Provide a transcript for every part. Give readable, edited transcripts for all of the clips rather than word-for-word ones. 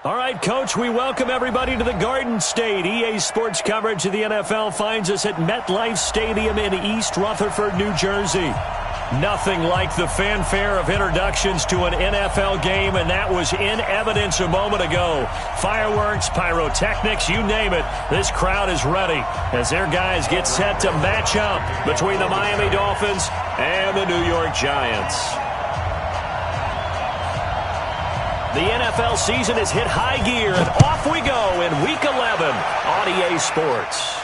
All right, Coach, we welcome everybody to the Garden State. EA Sports coverage of the NFL finds us at MetLife Stadium in East Rutherford, New Jersey. Nothing like the fanfare of introductions to an NFL game, and that was in evidence a moment ago. Fireworks, pyrotechnics, you name it. This crowd is ready as their guys get set to match up between the Miami Dolphins and the New York Giants. The NFL season has hit high gear, and off we go in Week 11 on EA Sports.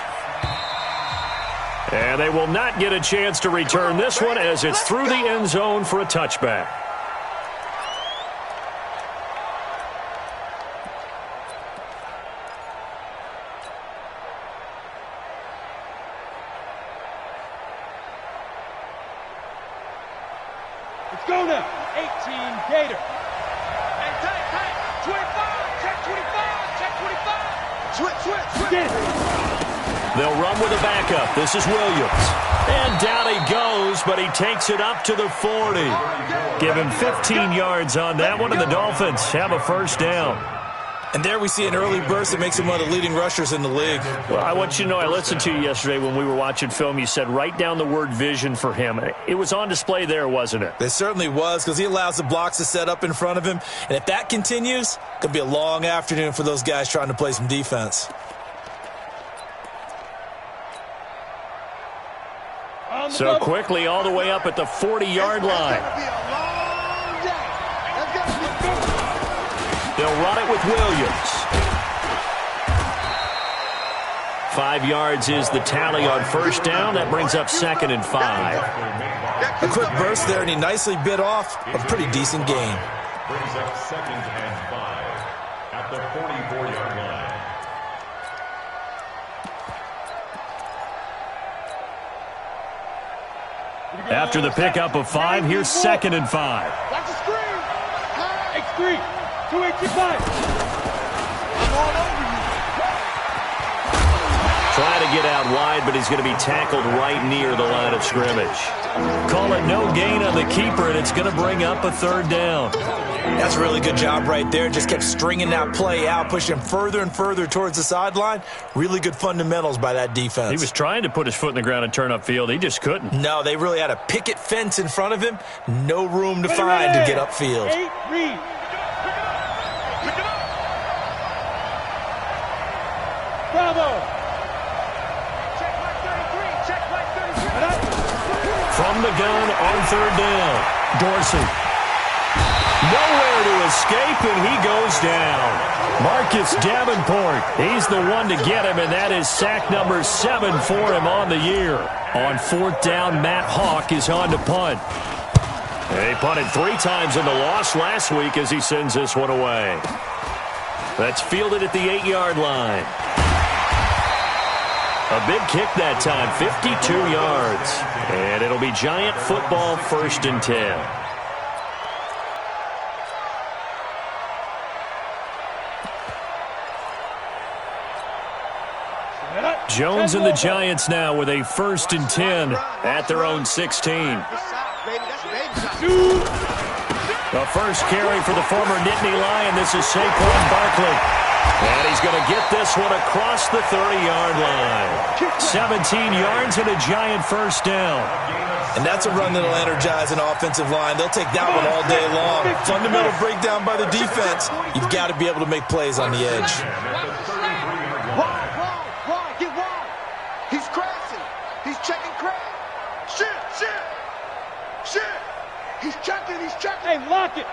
And they will not get a chance to return this one as it's through the end zone for a touchback. Let's go now. 18 Gator. 25, check 25, check 25. Switch. Get it. They'll run with a backup. This is Williams. And down he goes, but he takes it up to the 40. Give him 15 yards on that one, and the Dolphins have a first down. And there we see an early burst that makes him one of the leading rushers in the league. Well, I want you to know, I listened to you yesterday when we were watching film. You said write down the word vision for him. It was on display there, wasn't it? It certainly was, because he allows the blocks to set up in front of him. And if that continues, it could be a long afternoon for those guys trying to play some defense. So quickly all the way up at the 40-yard line. They'll run it with Williams. 5 yards is the tally on first down. That brings up 2nd and 5. A quick burst there, and he nicely bit off a pretty decent gain. Brings up 2nd and 5 at the 44-yard line. After the pickup of 5, here's 2nd and 5. Watch the screen. X3. 285. I'm all over you. Trying to get out wide, but he's going to be tackled right near the line of scrimmage. Call it no gain on the keeper, and it's going to bring up a 3rd down. That's a really good job right there. Just kept stringing that play out, pushing him further and further towards the sideline. Really good fundamentals by that defense. He was trying to put his foot in the ground and turn upfield. He just couldn't. No, they really had a picket fence in front of him. No room to find to get upfield. 8, read. Bravo. From the gun on 3rd down. Dorsey. Nowhere to escape, and he goes down. Marcus Davenport, he's the one to get him, and that is sack number 7 for him on the year. On 4th down, Matt Hawk is on to punt. He punted 3 times in the loss last week as he sends this one away. That's fielded at the 8-yard line. A big kick that time, 52 yards. And it'll be Giant football, 1st and 10. Jones and the Giants now with a 1st and 10 at their own 16. The first carry for the former Nittany Lion. This is Saquon Barkley. And he's going to get this one across the 30-yard line. 17 yards and a Giant first down. And that's a run that'll energize an offensive line. They'll take that one all day long. Fundamental breakdown by the defense. You've got to be able to make plays on the edge. Get wide. He's crashing. He's checking crash. Shit. He's checking. Hey, lock it.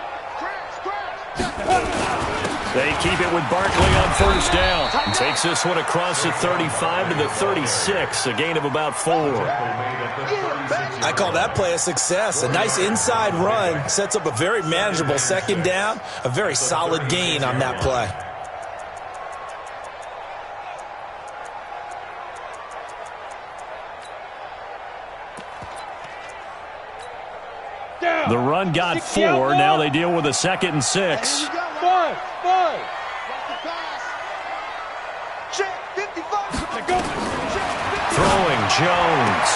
They keep it with Barkley on first down. He takes this one across the 35 to the 36, a gain of about 4. I call that play a success. A nice inside run sets up a very manageable 2nd down, a very solid gain on that play. The run got 4. Now they deal with a 2nd and 6. Five. Throwing Jones.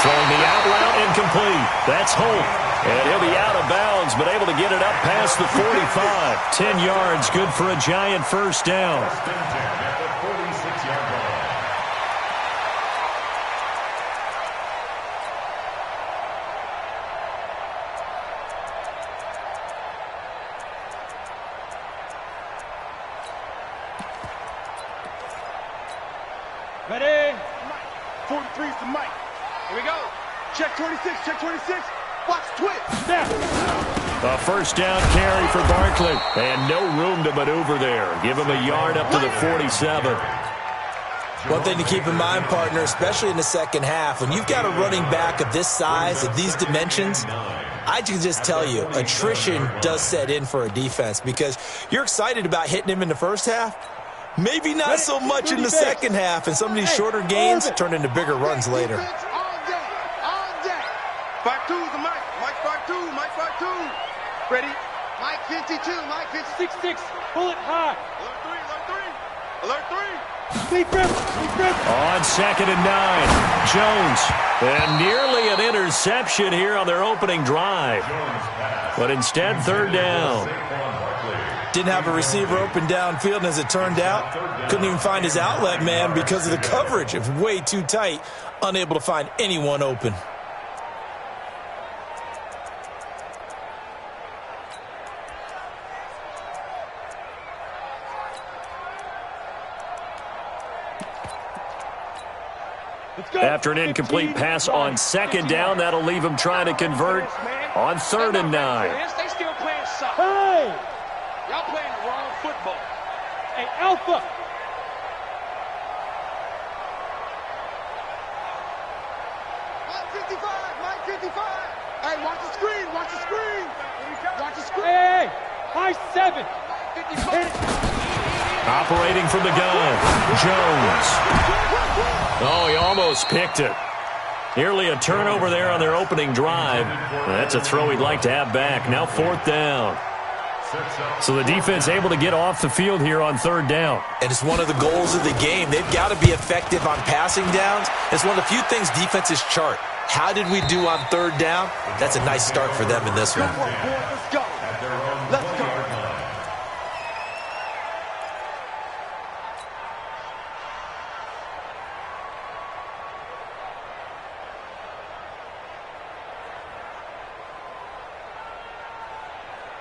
Throwing the out route incomplete. That's Holt. And he'll be out of bounds, but able to get it up past the 45. 10 yards, good for a Giant first down. Ready? 43 is the mic. Here we go. Check 26, check 26. Watch twitch. A first down carry for Barkley. And no room to maneuver there. Give him a yard up to the 47. One thing to keep in mind, partner, especially in the second half, when you've got a running back of this size, of these dimensions, I can just tell you, attrition does set in for a defense because you're excited about hitting him in the first half. Maybe not so much in the second half, and some of these shorter gains turn into bigger runs later. All day, all day. 5-2 is the mic. Mike 5-2, Mike 5-2. Ready? Mike 52, Mike 56. 6-6, bullet high. Alert 3, alert 3. Alert 3. Deep grip. On 2nd and 9, Jones. And nearly an interception here on their opening drive. But instead, 3rd down. Didn't have a receiver open downfield, and as it turned out, couldn't even find his outlet man because of the coverage. It was way too tight, unable to find anyone open. After an incomplete pass on 2nd down, that'll leave him trying to convert on 3rd and 9. They still playing soccer. Hey! Y'all playing the wrong football. Hey, Alpha! Mike 55, Mike 55. Hey, watch the screen, watch the screen. Watch the screen. Hey! High 7! 55. Operating from the gun, Jones. Oh, he almost picked it. Nearly a turnover there on their opening drive. That's a throw he'd like to have back. Now 4th down. So the defense able to get off the field here on 3rd down. And it's one of the goals of the game. They've got to be effective on passing downs. It's one of the few things defenses chart. How did we do on 3rd down? That's a nice start for them in this one. Good work, boys. Let's go. Let's go.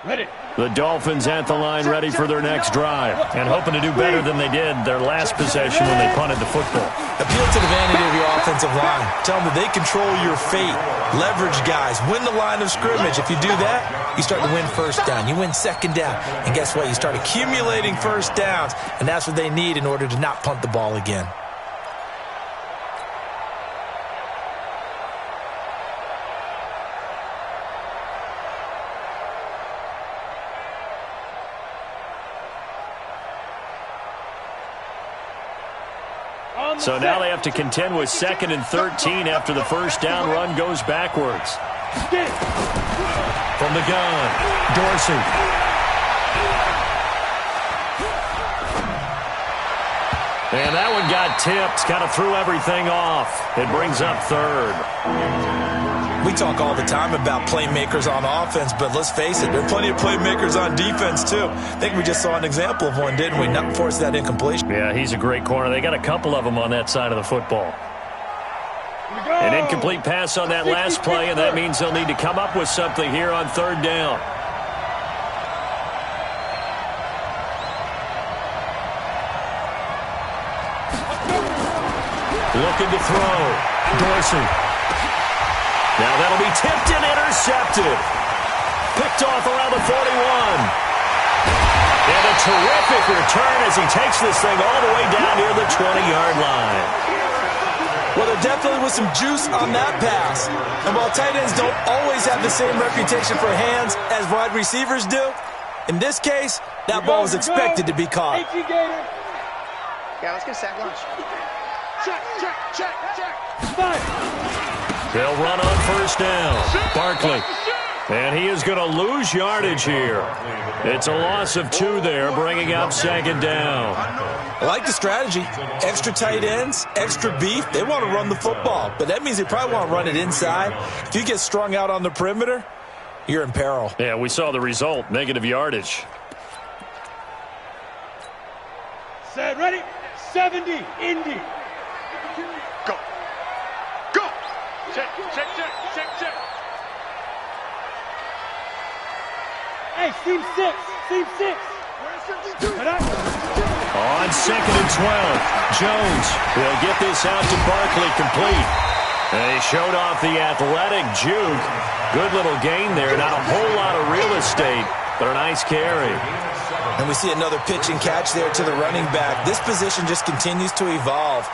Ready. The Dolphins at the line ready for their next drive and hoping to do better than they did their last possession when they punted the football. Appeal to the vanity of your offensive line. Tell them that they control your fate. Leverage guys. Win the line of scrimmage. If you do that, you start to win 1st down. You win 2nd down. And guess what? You start accumulating 1st downs. And that's what they need in order to not punt the ball again. So now they have to contend with 2nd and 13 after the first down run goes backwards. From the gun, Dorsey. And that one got tipped, kind of threw everything off. It brings up 3rd. We talk all the time about playmakers on offense, but let's face it, there are plenty of playmakers on defense, too. I think we just saw an example of one, didn't we? Not force that incompletion. Yeah, he's a great corner. They got a couple of them on that side of the football. An incomplete pass on that last play, and that means they'll need to come up with something here on 3rd down. Looking to throw. Dorsey. Now that'll be tipped and intercepted. Picked off around the 41. And a terrific return as he takes this thing all the way down near the 20-yard line. Well, there definitely was some juice on that pass. And while tight ends don't always have the same reputation for hands as wide receivers do, in this case, that ball was expected to be caught. Yeah, let's get a sack lunch. Check, check, check, check. Five. They'll run on 1st down. Barkley. And he is going to lose yardage here. It's a loss of 2 there, bringing up second down. I like the strategy. Extra tight ends, extra beef. They want to run the football, but that means they probably want to run it inside. If you get strung out on the perimeter, you're in peril. Yeah, we saw the result, negative yardage. Set, ready, 70, Indy. Go. Go. Check, check, check, check, check. Hey, seam 6, seam 6. On second and 12, Jones will get this out to Barkley complete. And he showed off the athletic juke. Good little gain there. Not a whole lot of real estate, but a nice carry. And we see another pitch and catch there to the running back. This position just continues to evolve.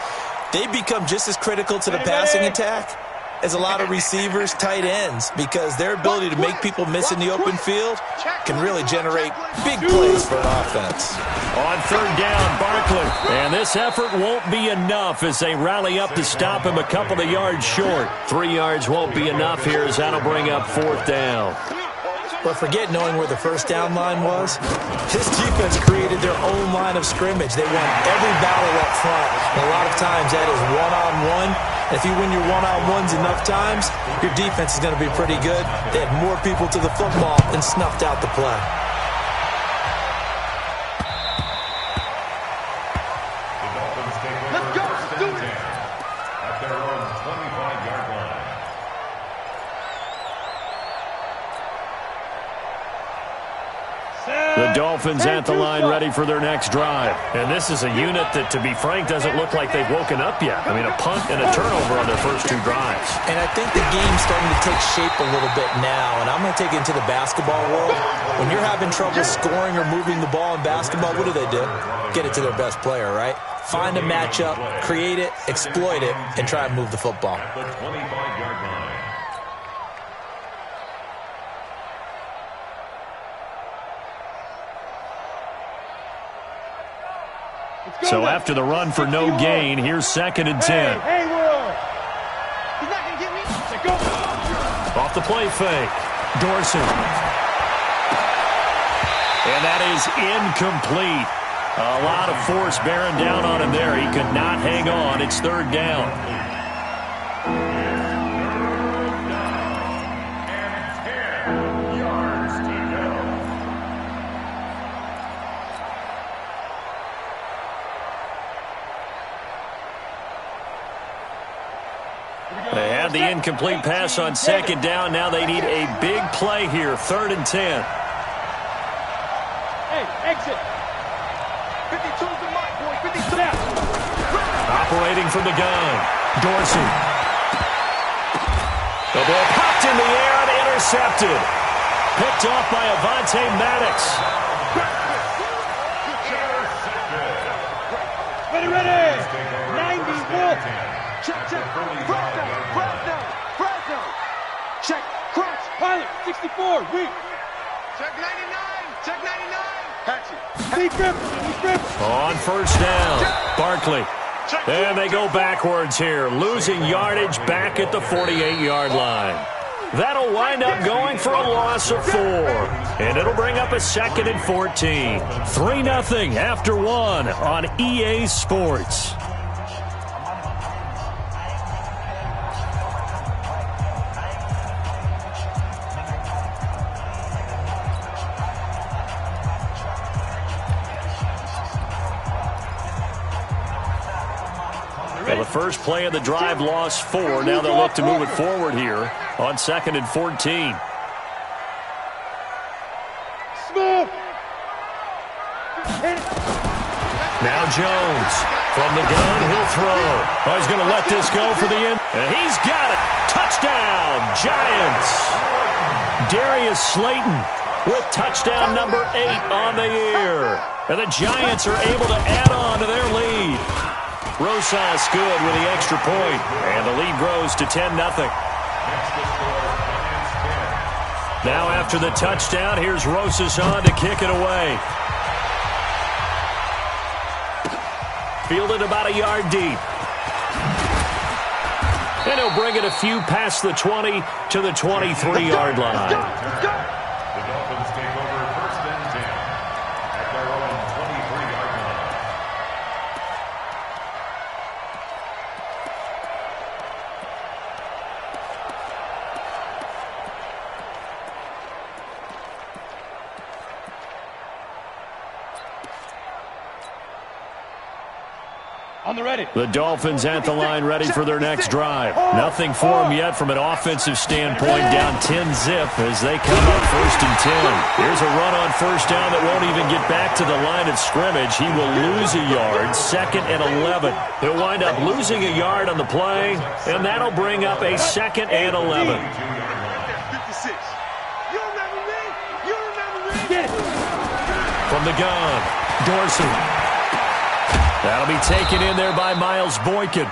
They become just as critical to the passing attack as a lot of receivers, tight ends, because their ability to make people miss in the open field can really generate big plays for an offense. On third down, Barkley. And this effort won't be enough as they rally up to stop him a couple of yards short. 3 yards won't be enough here as that'll bring up fourth down. But forget knowing where the first down line was. This defense created their own line of scrimmage. They won every battle up front. And a lot of times that is one-on-one. And if you win your one-on-ones enough times, your defense is going to be pretty good. They had more people to the football and snuffed out the play. Let's go. Let's do it. At their own 25-yard line. The Dolphins at the line ready for their next drive. And this is a unit that, to be frank, doesn't look like they've woken up yet. I mean, a punt and a turnover on their first 2 drives. And I think the game's starting to take shape a little bit now. And I'm going to take it into the basketball world. When you're having trouble scoring or moving the ball in basketball, what do? Get it to their best player, right? Find a matchup, create it, exploit it, and try and move the football. The 25-yard line. So after the run for no gain, here's second and 10. Hey, Hayward. He's not going to get me. Go. Off the play fake. Dorsey. And that is incomplete. A lot of force bearing down on him there. He could not hang on. It's third down. They had the incomplete pass on second down. Now they need a big play here. Third and 10. Hey, exit. 52's the mark, boy. 52. Snap. Operating from the gun. Dorsey. The ball popped in the air and intercepted. Picked off by Avonte Maddox. Ready. 91. Check, check. Fresno. Check, crunch. Pilot, 64, weak. Check 99. Check 99. Hatchet. Deep grip. On first down, Barkley. And they go backwards here, losing yardage back at the 48-yard line. That'll wind up going for a loss of 4. And it'll bring up a second and 14. 3-0 after 1 on EA Sports. Well, the first play of the drive lost 4. Now they'll look to move it forward here on second and 14. Smooth. Now Jones from the gun. He'll throw. Oh, he's going to let this go for the end. And he's got it. Touchdown, Giants. Darius Slayton with touchdown number 8 on the year. And the Giants are able to add on to their lead. Rosas good with the extra point, and the lead grows to 10-0. Now after the touchdown, here's Rosas on to kick it away. Fielded about a yard deep. And he'll bring it a few past the 20 to the 23-yard line. The Dolphins take over first and 10 at their own 23-yard line. On the ready. The Dolphins at the line, ready for their next drive. Nothing for them yet from an offensive standpoint. Down 10-zip as they come up first and 10. Here's a run on first down that won't even get back to the line of scrimmage. He will lose a yard, second and 11. He'll wind up losing a yard on the play, and that'll bring up a second and 11. 56. You remember me? You remember me? Get it. From the gun, Dorsey. That'll be taken in there by Miles Boykin.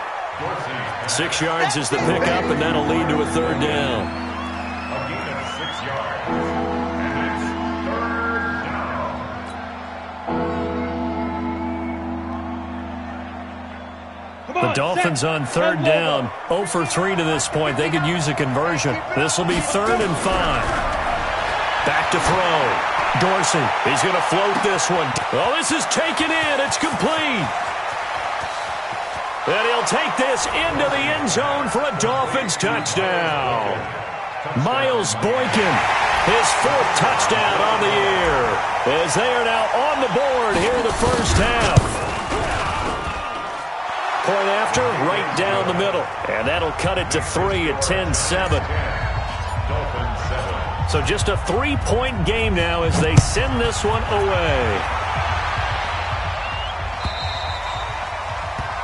6 yards is the pickup, and that'll lead to a third down. A gain of 6 yards. And it's third down. The Dolphins on third down, 0 for 3 to this point. They could use a conversion. This will be 3rd and 5. Back to throw. Dorsey, he's going to float this one. Oh, this is taken in. It's complete. And he'll take this into the end zone for a Dolphins touchdown. Miles Boykin, his 4th touchdown on the year, as they are now on the board here in the first half. Point after, right down the middle. And that'll cut it to 3 at 10-7. So just a 3-point game now as they send this one away.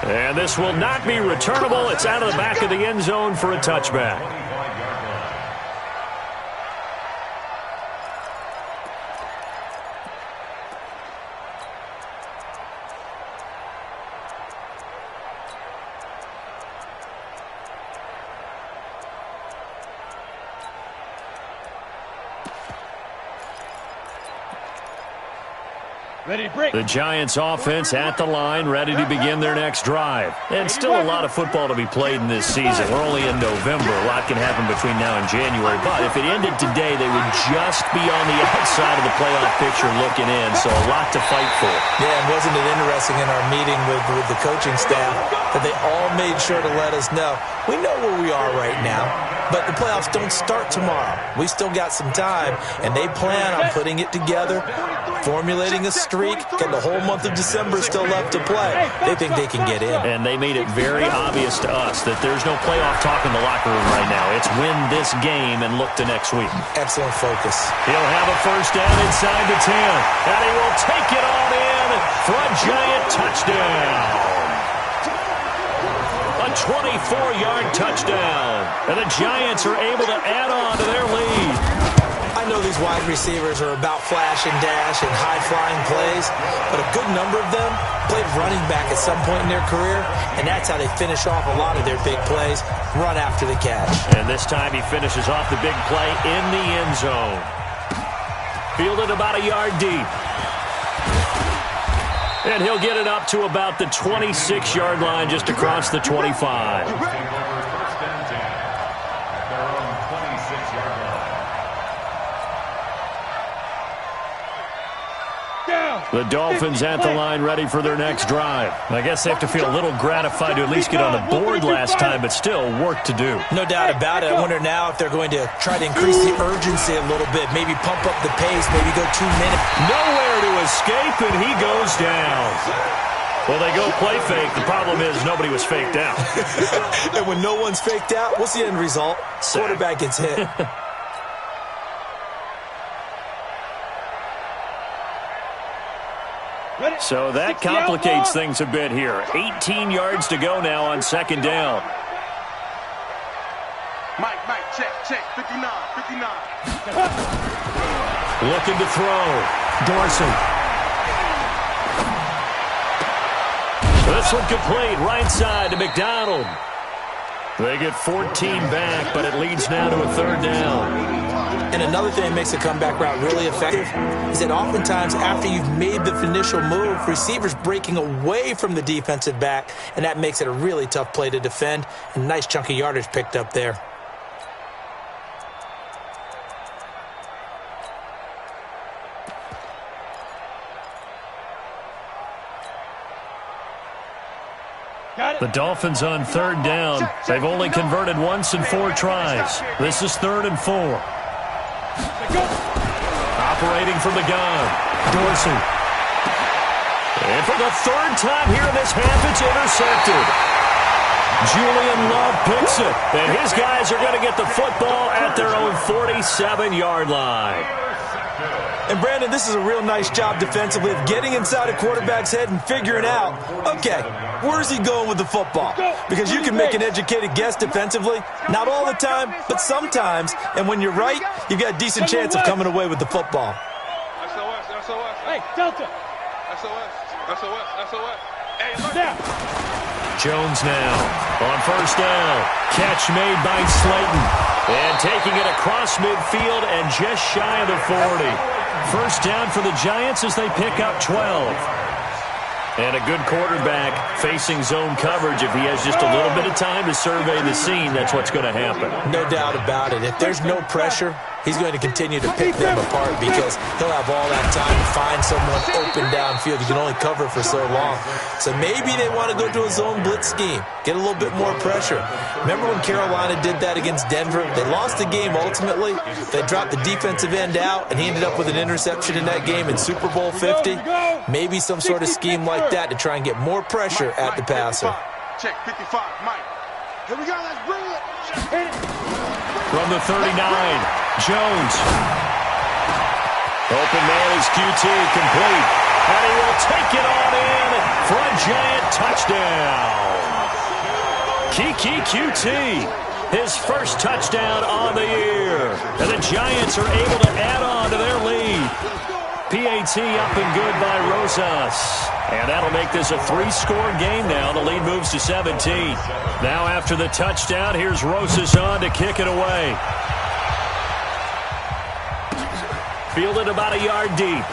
And this will not be returnable. It's out of the back of the end zone for a touchback. Ready to break. The Giants offense at the line, ready to begin their next drive. And still a lot of football to be played in this season. We're only in November. A lot can happen between now and January. But if it ended today, they would just be on the outside of the playoff picture looking in. So a lot to fight for. Yeah, and wasn't it interesting in our meeting with the coaching staff that they all made sure to let us know, we know where we are right now, but the playoffs don't start tomorrow. We still got some time, and they plan on putting it together, formulating a streak, and the whole month of December still left to play. They think they can get in. And they made it very obvious to us that there's no playoff talk in the locker room right now. It's win this game and look to next week. Excellent focus. He'll have a first down inside the 10, and he will take it on in for a Giant touchdown. A 24-yard touchdown, and the Giants are able to add on to their lead. I know these wide receivers are about flash and dash and high-flying plays, but a good number of them played running back at some point in their career, and that's how they finish off a lot of their big plays, run after the catch. And this time he finishes off the big play in the end zone. Fielded about a yard deep. And he'll get it up to about the 26-yard line, just across the 25. The Dolphins at the line, ready for their next drive. I guess they have to feel a little gratified to at least get on the board last time, but still work to do. No doubt about it. I wonder now if they're going to try to increase the urgency a little bit, maybe pump up the pace, maybe go 2 minutes. Nowhere to escape, and he goes down. Well, they go play fake. The problem is nobody was faked out. And when no one's faked out, what's the end result? Quarterback gets hit. So that complicates things a bit here. 18 yards to go now on second down. Mike, check, 59. Looking to throw. Dorsey. This one complete, right side to McDonald. They get 14 back, but it leads now to a third down. And another thing that makes a comeback route really effective is that oftentimes after you've made the initial move, receivers breaking away from the defensive back, and that makes it a really tough play to defend. And nice chunk of yardage picked up there. The Dolphins on third down. They've only converted once in 4 tries. This is 3rd and 4. Operating from the gun, Dorsey. And for the 3rd time here in this half, it's intercepted. Julian Love picks it. And his guys are going to get the football at their own 47-yard line. And, Brandon, this is a real nice job defensively of getting inside a quarterback's head and figuring out, okay, where's he going with the football? Because you can make an educated guess defensively. Not all the time, but sometimes. And when you're right, you've got a decent chance of coming away with the football. SOS, SOS. Hey, Delta. SOS, SOS, SOS. Hey, Snap. Jones now on first down. Catch made by Slayton. And taking it across midfield and just shy of the 40. First down for the Giants as they pick up 12. And a good quarterback facing zone coverage. If he has just a little bit of time to survey the scene, that's what's going to happen. No doubt about it. If there's no pressure, he's going to continue to pick them apart because he'll have all that time to find someone open downfield. You can only cover for so long. So maybe they want to go to a zone blitz scheme, get a little bit more pressure. Remember when Carolina did that against Denver? They lost the game ultimately. They dropped the defensive end out, and he ended up with an interception in that game in Super Bowl 50. Maybe some sort of scheme like that to try and get more pressure at the passer. Check 55, Mike. Here we go, let's bring it. Hit it. From the 39, Jones. Open man is QT, complete. And he will take it on in for a Giant touchdown. Kiki QT, his first touchdown on the year. And the Giants are able to add on to their lead. PAT up and good by Rosas. And that'll make this a 3-score game now. The lead moves to 17. Now after the touchdown, here's Rosas on to kick it away. Fielded about a yard deep.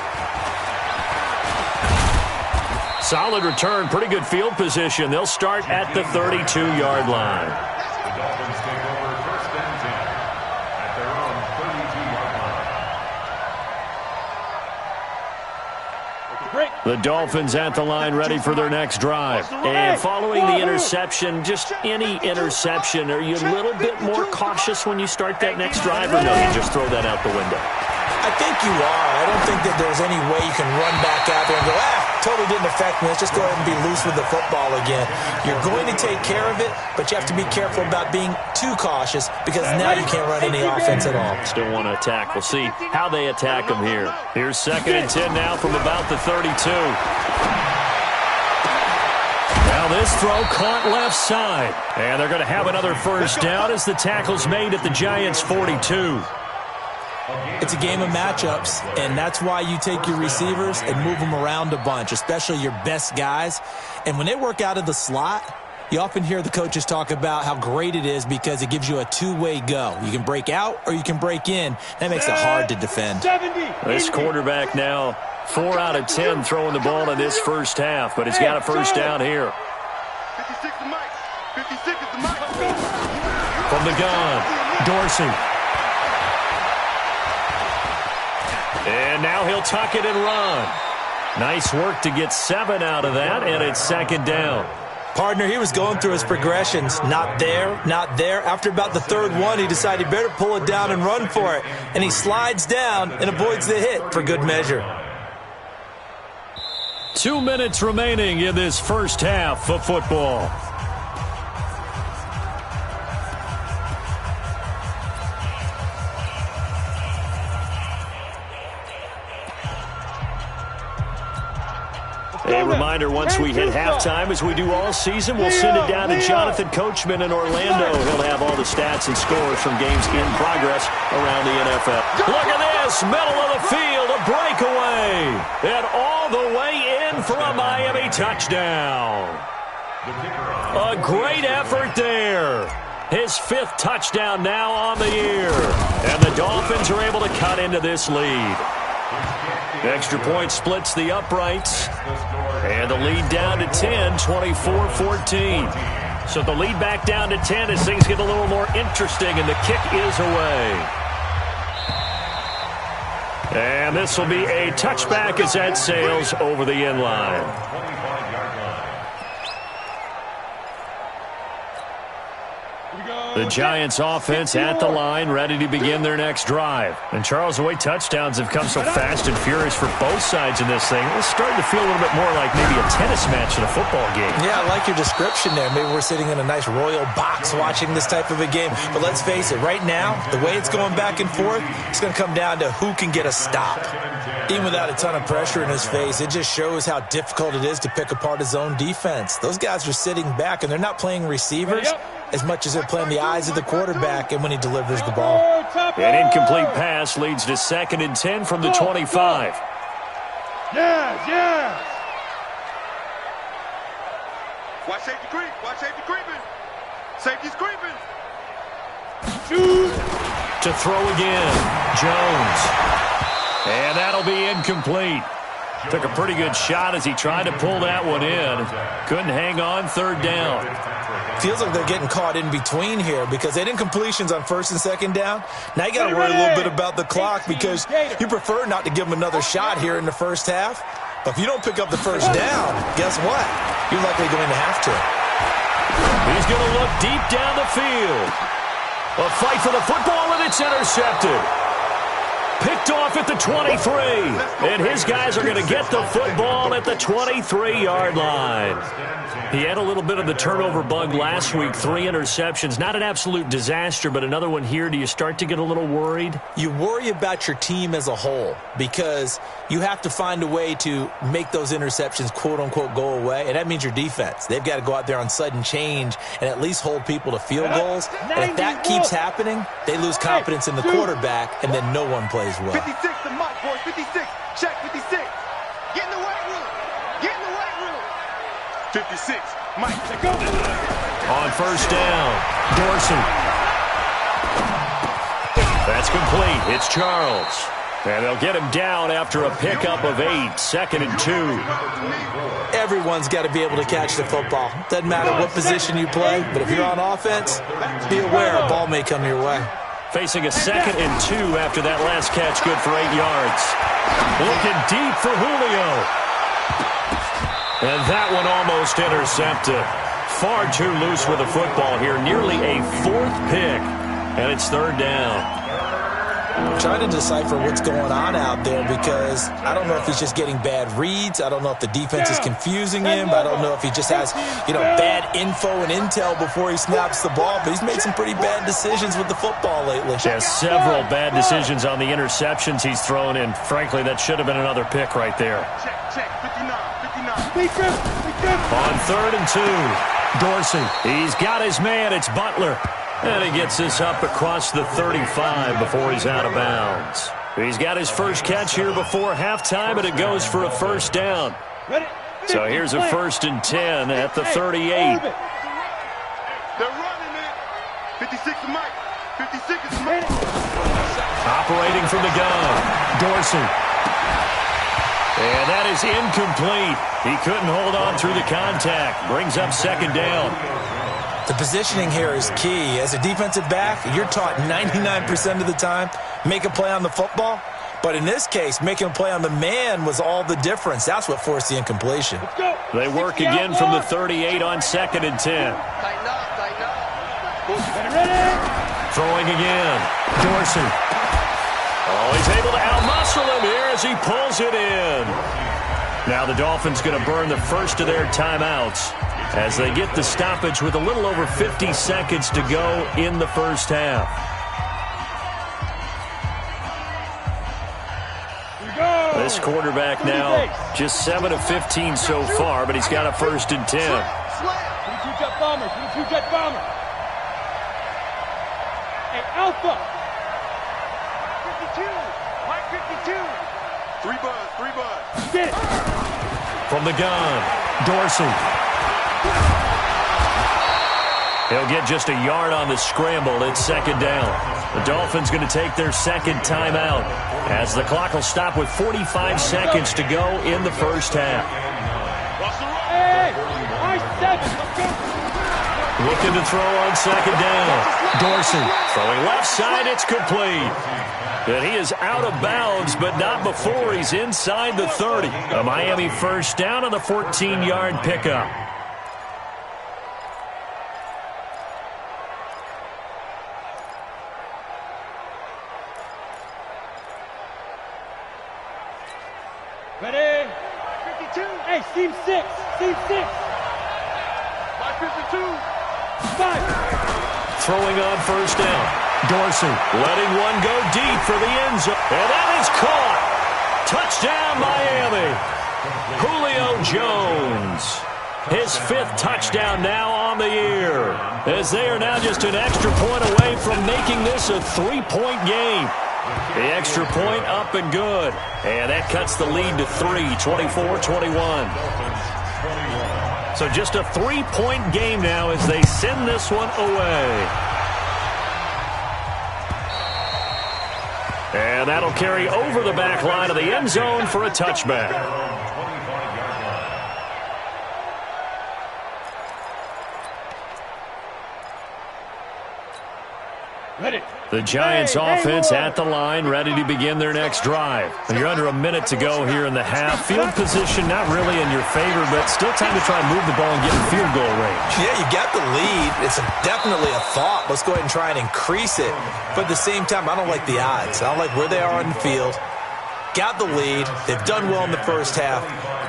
Solid return, pretty good field position. They'll start at the 32-yard line. The Dolphins take over 1st and 10 at their own 32-yard line. The Dolphins at the line, ready for their next drive. And following the interception, just any interception, are you a little bit more cautious when you start that next drive, or no, you just throw that out the window? I think you are. I don't think that there's any way you can run back out there and go, totally didn't affect me. Let's just go ahead and be loose with the football again. You're going to take care of it, but you have to be careful about being too cautious because now you can't run any offense at all. Still want to attack. We'll see how they attack them here. Here's 2nd and 10 now from about the 32. Now this throw caught left side. And they're going to have another first down as the tackle's made at the Giants' 42. It's a game of matchups, and that's why you take your receivers and move them around a bunch, especially your best guys. And when they work out of the slot, you often hear the coaches talk about how great it is because it gives you a two-way go. You can break out or you can break in. That makes it hard to defend. This quarterback now 4 out of 10 throwing the ball in this first half, but he's got a first down here. 56 is Mike. 56 is the Mike. From the gun, Dorsey. And now he'll tuck it and run. Nice work to get 7 out of that, and it's 2nd down. Partner, he was going through his progressions. Not there, not there. After about the 3rd one, he decided he better pull it down and run for it. And he slides down and avoids the hit for good measure. 2 minutes remaining in this first half of football. A reminder, once we hit halftime, as we do all season, we'll send it down to Jonathan Coachman in Orlando. He'll have all the stats and scores from games in progress around the NFL. Look at this, middle of the field, a breakaway. And all the way in for a Miami touchdown. A great effort there. His 5th touchdown now on the year. And the Dolphins are able to cut into this lead. Extra point splits the uprights. And the lead down to 10, 24-14. So the lead back down to 10 as things get a little more interesting, and the kick is away. And this will be a touchback as that sails over the end line. The Giants offense at the line, ready to begin their next drive. And Charles, the way touchdowns have come so fast and furious for both sides in this thing, it's starting to feel a little bit more like maybe a tennis match in a football game. Yeah, I like your description there. Maybe we're sitting in a nice royal box watching this type of a game. But let's face it, right now, the way it's going back and forth, it's going to come down to who can get a stop. Even without a ton of pressure in his face, it just shows how difficult it is to pick apart his own defense. Those guys are sitting back, and they're not playing receivers as much as they're playing the eyes of the quarterback and when he delivers the ball. An incomplete pass leads to 2nd and 10 from the 25. Yes. Watch safety creep. Watch safety creeping. Safety's creeping. Shoot. To throw again, Jones. And that'll be incomplete. Took a pretty good shot as he tried to pull that one in. Couldn't hang on, 3rd down. Feels like they're getting caught in between here because they didn't incompletions on 1st and 2nd down. Now you got to worry a little bit about the clock because you prefer not to give them another shot here in the first half. But if you don't pick up the 1st down, guess what? You're likely going to have to. He's going to look deep down the field. A fight for the football, and it's intercepted. Picked off at the 23. And his guys are going to get the football at the 23-yard line. He had a little bit of the turnover bug last week, 3 interceptions. Not an absolute disaster, but another one here. Do you start to get a little worried? You worry about your team as a whole because you have to find a way to make those interceptions, quote-unquote, go away, and that means your defense. They've got to go out there on sudden change and at least hold people to field goals. And if that keeps happening, they lose confidence in the quarterback, and then no one plays well. 56 to Mike, boys. 56. Check 56. Get in the weight room. Get in the weight room. 56. Mike, let's go. On 1st down, Dorsey. That's complete. It's Charles. And they'll get him down after a pickup of 8. 2nd and 2. Everyone's got to be able to catch the football. Doesn't matter what position you play, but if you're on offense, be aware a ball may come your way. Facing a 2nd and 2 after that last catch, good for 8 yards. Looking deep for Julio. And that one almost intercepted. Far too loose with the football here. Nearly a 4th pick. And it's 3rd down. I'm trying to decipher what's going on out there because I don't know if he's just getting bad reads. I don't know if the defense is confusing him. I don't know if he just has, bad info and intel before he snaps the ball. But he's made some pretty bad decisions with the football lately. Has several bad decisions on the interceptions he's thrown in. Frankly, that should have been another pick right there. Check. 59. On 3rd and 2, Dorsey. He's got his man. It's Butler. And he gets this up across the 35 before he's out of bounds. He's got his first catch here before halftime, and it goes for a 1st down. So here's a 1st and 10 at the 38. They're running it. 56 to Mike. 56 is Mike. Operating from the gun, Dorsey. And that is incomplete. He couldn't hold on through the contact. Brings up 2nd down. The positioning here is key. As a defensive back, you're taught 99% of the time, make a play on the football. But in this case, making a play on the man was all the difference. That's what forced the incompletion. They work again from the 38 on 2nd and 10. Tighten up. Throwing again, Dorsey. Oh, he's able to outmuscle him here as he pulls it in. Now the Dolphins going to burn the first of their timeouts as they get the stoppage with a little over 50 seconds to go in the first half. This quarterback now just 7 of 15 so far, but he's got a 1st and 10. 22-jet bomber. 22-jet bomber. Hey, Alpha. 52. Mike 52. 3 buzz. Get it. From the gun, Dorsey. He'll get just a yard on the scramble. It's second down. The Dolphins going to take their second timeout as the clock will stop with 45 seconds to go in the first half. Hey, nice 7. Let's go. Looking to throw on second down. Dorsey throwing left side. It's complete. And he is out of bounds, but not before he's inside the 30. A Miami first down on the 14-yard pickup. Ready? 52. Hey, seam 6. Seam 6. 52. 5. Throwing on first down. Dorsey letting one go deep for the end zone. And that is caught. Touchdown, Miami. Julio Jones. His 5th touchdown now on the year, as they are now just an extra point away from making this a 3-point game. The extra point up and good. And that cuts the lead to 3, 24-21. So just a 3-point game now as they send this one away. And that'll carry over the back line of the end zone for a touchback. Ready. The Giants offense at the line, ready to begin their next drive. You're under a minute to go here in the half. Field position not really in your favor, but still time to try and move the ball and get in field goal range. Yeah, you got the lead. It's definitely a thought. Let's go ahead and try and increase it. But at the same time, I don't like the odds. I don't like where they are on the field. Got the lead. They've done well in the first half.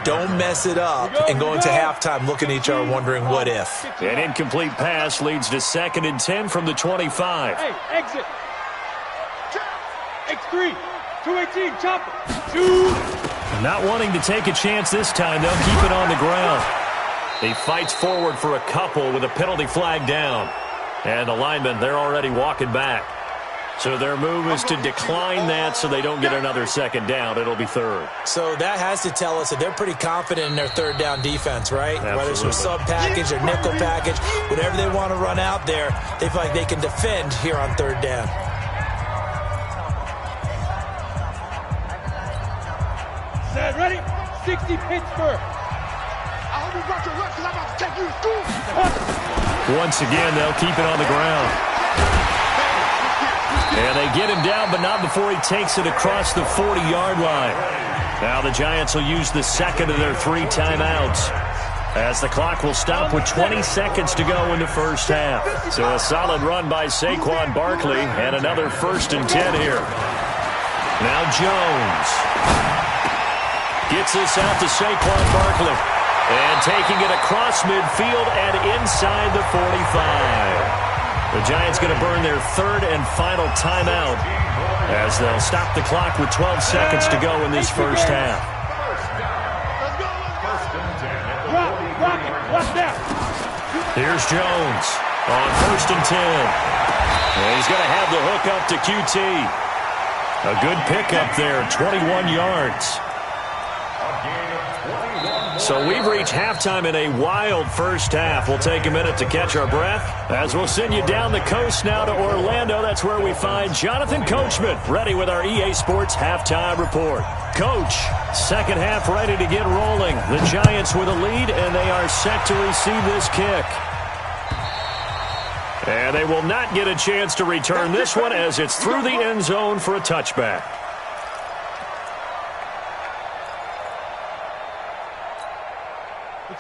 Don't mess it up and go into halftime looking at each other wondering what if. An incomplete pass leads to 2nd and 10 from the 25. Hey, exit. X3. 218. Chopper. 2. Not wanting to take a chance this time, they'll keep it on the ground. He fights forward for a couple with a penalty flag down. And the linemen, they're already walking back. So their move is to decline that so they don't get another second down. It'll be 3rd. So that has to tell us that they're pretty confident in their third down defense, right? Absolutely. Whether it's from sub-package or nickel package, whatever they want to run out there, they feel like they can defend here on 3rd down. Set. Ready? 60 Pittsburgh. I hope you brought your lunch because I'm about to take you to school. Once again, they'll keep it on the ground. And they get him down, but not before he takes it across the 40-yard line. Now the Giants will use the 2nd of their 3 timeouts, as the clock will stop with 20 seconds to go in the first half. So a solid run by Saquon Barkley, and another 1st and 10 here. Now Jones gets this out to Saquon Barkley, and taking it across midfield and inside the 45. The Giants going to burn their 3rd and final timeout, as they'll stop the clock with 12 seconds to go in this first half. Rock it. Watch out. Here's Jones on 1st and 10. And he's going to have the hook up to QT. A good pickup there, 21 yards. So we've reached halftime in a wild first half. We'll take a minute to catch our breath as we'll send you down the coast now to Orlando. That's where we find Jonathan Coachman, ready with our EA Sports halftime report. Coach, second half ready to get rolling. The Giants with a lead, and they are set to receive this kick. And they will not get a chance to return this one as it's through the end zone for a touchback.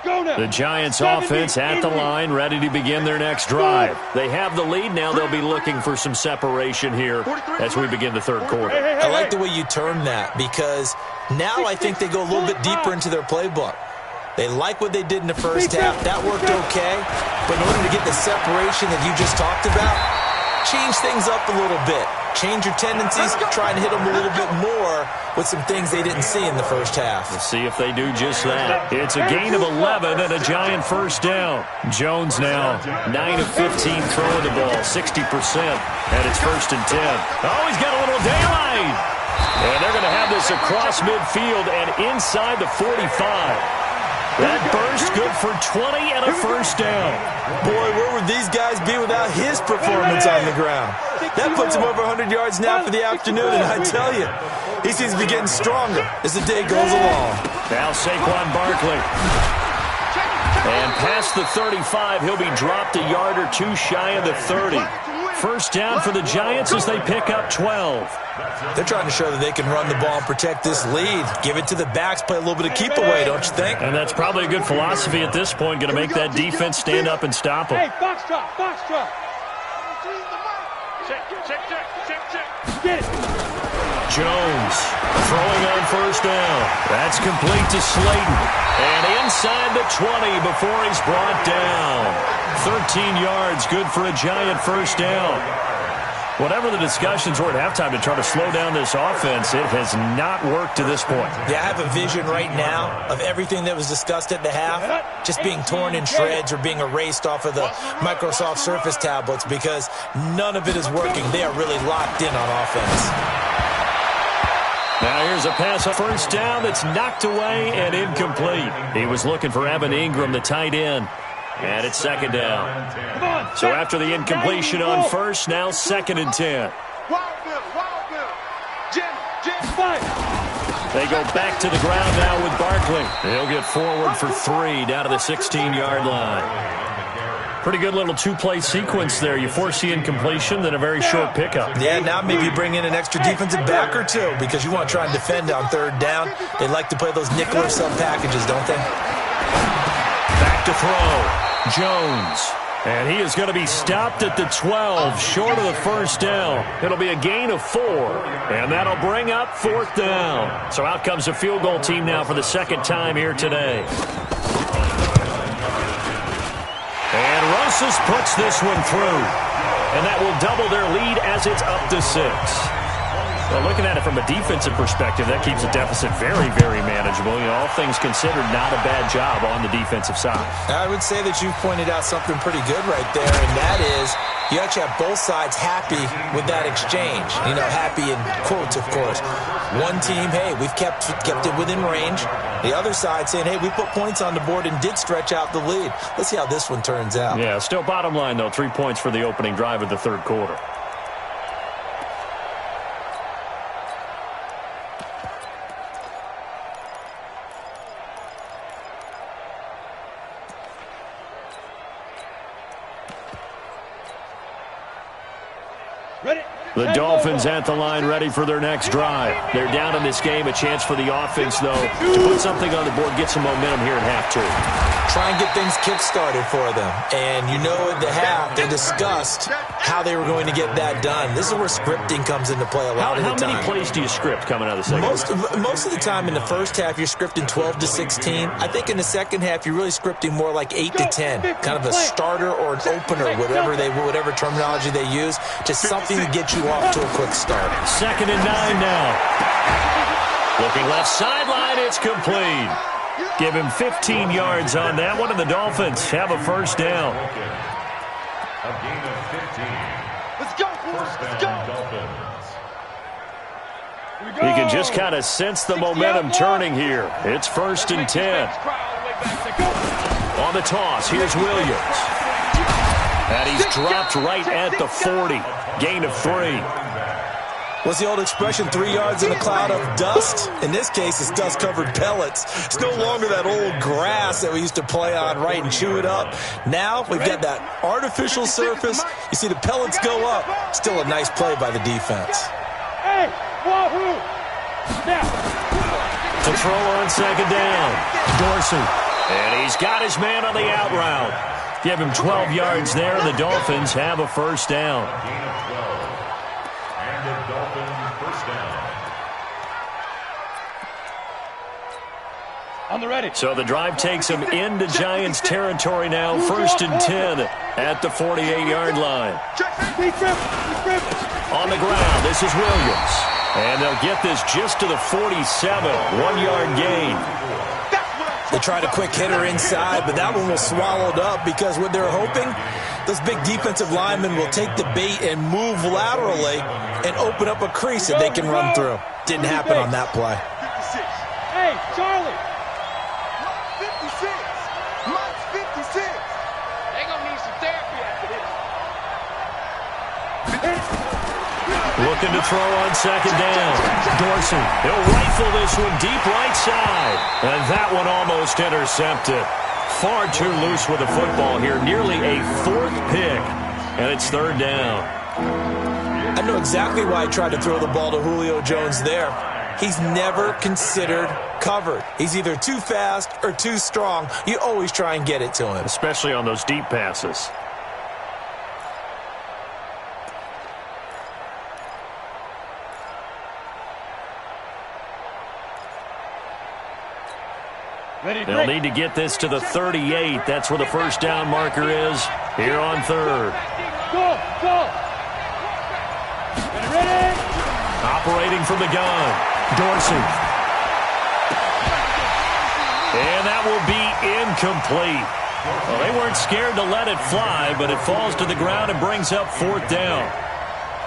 The Giants offense at the line, ready to begin their next drive. They have the lead. Now they'll be looking for some separation here as we begin the 3rd quarter. I like the way you term that, because now I think they go a little bit deeper into their playbook. They like what they did in the first half. That worked okay. But in order to get the separation that you just talked about, change things up a little bit. Change your tendencies, try and hit them a little bit more with some things they didn't see in the first half. Let's see if they do just that. It's a gain of 11 and a Giant first down. Jones now 9 of 15 throwing the ball, 60%, and it's 1st and 10. Oh, he's got a little daylight. And they're going to have this across midfield and inside the 45. That burst good for 20 and a first down. Boy, where would these guys be without his performance on the ground? That puts him over 100 yards now for the afternoon, and I tell you, he seems to be getting stronger as the day goes along. Now Saquon Barkley. And past the 35, he'll be dropped a yard or two shy of the 30. First down for the Giants as they pick up 12. They're trying to show that they can run the ball and protect this lead. Give it to the backs, play a little bit of keep away, don't you think? And that's probably a good philosophy at this point, going to make that defense stand up and stop them. Hey, box drop, box drop. Check. Get it. Jones throwing on first down. That's complete to Slayton. And inside the 20 before he's brought down. 13 yards, good for a Giant first down. Whatever the discussions were at halftime to try to slow down this offense, it has not worked to this point. Yeah, I have a vision right now of everything that was discussed at the half just being torn in shreds or being erased off of the Microsoft Surface tablets because none of it is working. They are really locked in on offense. Now here's a pass on first down that's knocked away and incomplete. He was looking for Evan Ingram, the tight end. And it's second down. So after the incompletion on first, now 2nd and 10. They go back to the ground now with Barkley. He'll get forward for 3 down to the 16-yard line. Pretty good little two-play sequence there. You force the incompletion, then a very short pickup. Yeah, now maybe you bring in an extra defensive back or two because you want to try and defend on 3rd down. They like to play those nickel or sub packages, don't they? Back to throw. Jones. And he is going to be stopped at the 12, short of the first down. It'll be a gain of 4, and that'll bring up 4th down. So out comes a field goal team now for the 2nd time here today. And Rosas puts this one through. And that will double their lead as it's up to 6. Well, looking at it from a defensive perspective, that keeps the deficit very, very manageable. You know, all things considered, not a bad job on the defensive side. I would say that you've pointed out something pretty good right there, and that is you actually have both sides happy with that exchange. You know, happy in quotes, of course. One team, hey, we've kept it within range. The other side saying, hey, we put points on the board and did stretch out the lead. Let's see how this one turns out. Yeah, still bottom line, though, 3 points for the opening drive of the 3rd quarter. The Dolphins at the line ready for their next drive. They're down in this game. A chance for the offense, though, to put something on the board, get some momentum here at half 2. Try and get things kick-started for them. And you know at the half, they discussed how they were going to get that done. This is where scripting comes into play a lot of the time. How many plays do you script coming out of the second half? Most of the time in the first half, you're scripting 12 to 16. I think in the second half, you're really scripting more like 8 to 10. Kind of a starter or an opener, whatever terminology they use. Just something to get you off to a quick start. 2nd and 9 now. Looking left sideline, it's complete. Give him 15 yards on that one, and the Dolphins have a first down. A gain of 15. Let's go. First down, Dolphins. You can just kind of sense the momentum turning here. It's 1st and 10. On the toss, here's Williams. And he's dropped right at the 40. Gain of 3. What's the old expression, 3 yards in a cloud of dust? In this case, it's dust-covered pellets. It's no longer that old grass that we used to play on, right, and chew it up. Now we've got that artificial surface. You see the pellets go up. Still a nice play by the defense. Hey, wahoo! Now. To throw on 2nd down. Dorsey. And he's got his man on the out route. Give him 12 yards there, and the Dolphins have a first down. Gain of 12. And the Dolphins first down. On the ready. So the drive takes him into Giants territory now. 1st and 10 at the 48-yard line. On the ground, this is Williams. And they'll get this just to the 47. 1-yard gain. They tried a quick hitter inside, but that one was swallowed up because what they're hoping, those big defensive linemen will take the bait and move laterally and open up a crease that they can run through. Didn't happen on that play. Hey, Charlie. Looking to throw on second down. Dorsey, he'll rifle this one deep right side. And that one almost intercepted. Far too loose with the football here. Nearly a fourth pick. And it's third down. I know exactly why he tried to throw the ball to Julio Jones there. He's never considered covered. He's either too fast or too strong. You always try and get it to him. Especially on those deep passes. They'll need to get this to the 38. That's where the first down marker is here on third. Go, go. Ready. Operating from the gun. Dorsey. And that will be incomplete. Well, they weren't scared to let it fly, but it falls to the ground and brings up fourth down.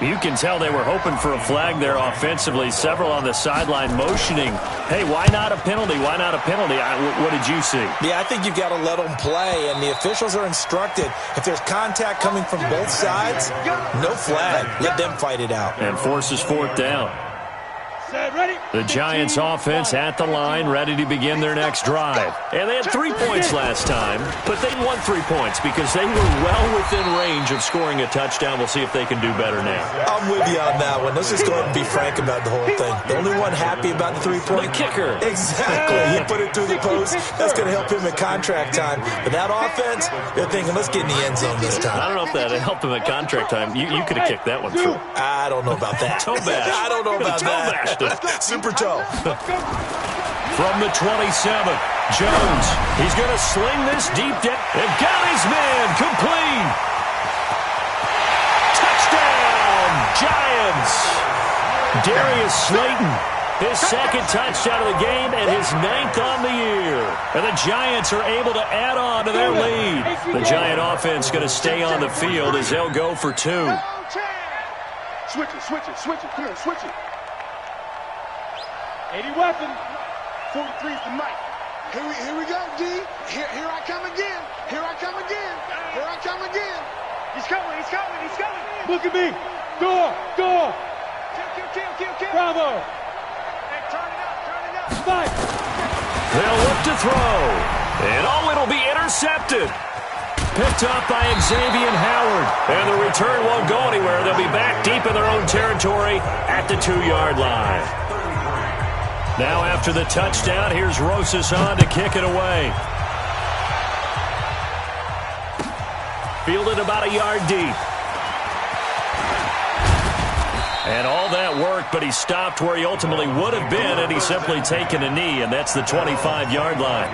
You can tell they were hoping for a flag there offensively. Several on the sideline motioning, hey, why not a penalty? Why not a penalty? What did you see? Yeah, I think you've got to let them play, and the officials are instructed. If there's contact coming from both sides, no flag. Let them fight it out. And forces fourth down. Ready. The Giants offense at the line, ready to begin their next drive. And they had 3 points last time, but they won 3 points because they were well within range of scoring a touchdown. We'll see if they can do better now. I'm with you on that one. Let's just go ahead and be frank about the whole thing. The only one happy about the 3-point. The kicker. Exactly. He put it through the post. That's going to help him at contract time. But that offense, they're thinking, let's get in the end zone this time. I don't know if that helped him at contract time. You could have kicked that one through. I don't know about that. Toe bash. I don't know about that. Super toe. From the 27, Jones. He's going to sling this deep down. And got his man complete. Touchdown, Giants. Darius Slayton, his second touchdown of the game and his 9th on the year. And the Giants are able to add on to their lead. The Giant offense going to stay on the field as they'll go for 2. Switch it. Come on, switch it. 80 weapon. 43's the mic. Here we go, D. Here I come again. Here I come again. He's coming. Look at me. Go. Kill. Bravo. Hey, turn it up. Fight. They'll look to throw. And it'll be intercepted. Picked up by Xavier Howard. And the return won't go anywhere. They'll be back deep in their own territory at the 2-yard line. Now after the touchdown, here's Rosas on to kick it away. Fielded about a yard deep. And all that work, but he stopped where he ultimately would have been, and he's simply taken a knee, and that's the 25-yard line.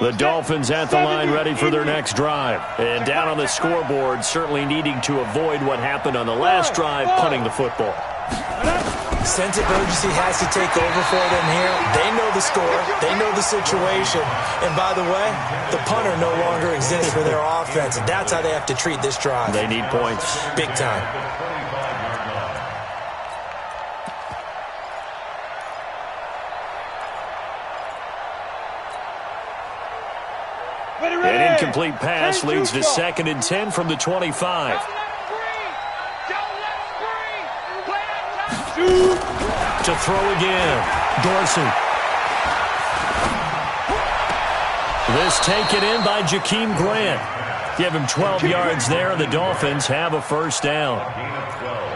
The Dolphins at the line ready for their next drive. And down on the scoreboard, certainly needing to avoid what happened on the last drive, punting the football. Sense of urgency has to take over for them here. They know the score. They know the situation. And by the way, the punter no longer exists for their offense. And that's how they have to treat this drive. They need points. Big time. An incomplete pass leads to 2nd and 10 from the 25. To throw again. Dorsey. This taken in by Jakeem Grant. Give him 12 yards there. The Dolphins have a first down.